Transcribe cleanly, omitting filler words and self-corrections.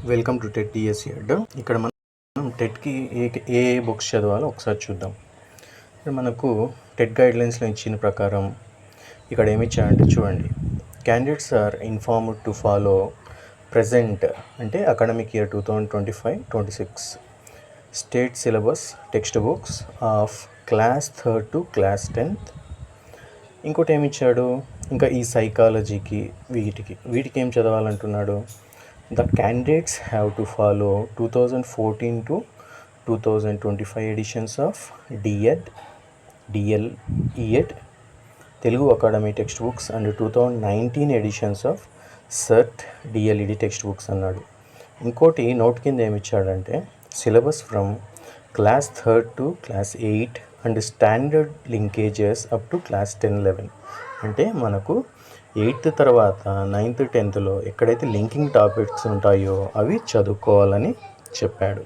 Welcome to TET DSC అడ్డా. ఇక్కడ మనం టెట్కి ఏ books చదవాలో ఒకసారి చూద్దాం. ఇక్కడ మనకు టెట్ గైడ్లైన్స్లో ఇచ్చిన ప్రకారం ఇక్కడ ఏమి ఇచ్చారంటే చూడండి, candidates are informed to follow present అంటే academic year 2025-26 state syllabus text books of class 3rd to class 10th. ఇంకోటి ఏమి ఇచ్చాడు, ఇంకా ఈ సైకాలజీకి వీటికి ఏం చదవాలంటున్నాడు. The candidates have to follow 2014 to 2025 editions of DED, DL, ED, Telugu Academy textbooks and 2019 editions of CERT, DLED textbooks అన్నాడు. ఇంకోటి note కింద ఏమి ఇచ్చాడంటే syllabus from class 3rd to class 8 and standard linkages up to class 10-11. అంటే మనకు 8th తర్వాత 9th 10thలో ఎక్కడైతే linking topics ఉంటాయో అవి చదువుకోవాలని చెప్పాడు.